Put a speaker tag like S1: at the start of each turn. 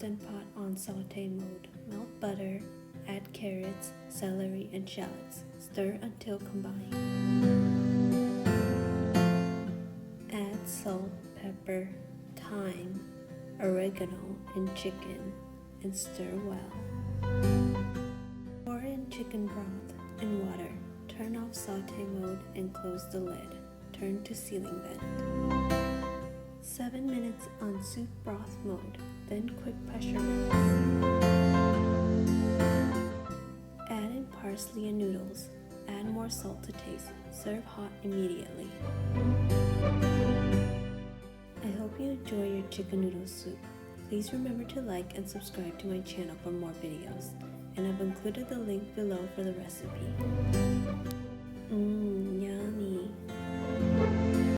S1: Instant Pot on saute mode. Melt butter, add carrots, celery, and shallots. Stir until combined. Add salt, pepper, thyme, oregano, and chicken and stir well. Pour in chicken broth and water. Turn off saute mode and close the lid. Turn to sealing vent. 7 minutes on soup broth mode, then quick pressure release. Add in parsley and noodles. Add more salt to taste. Serve hot immediately. I hope you enjoy your chicken noodle soup. Please remember to like and subscribe to my channel for more videos, and I've included the link below for the recipe.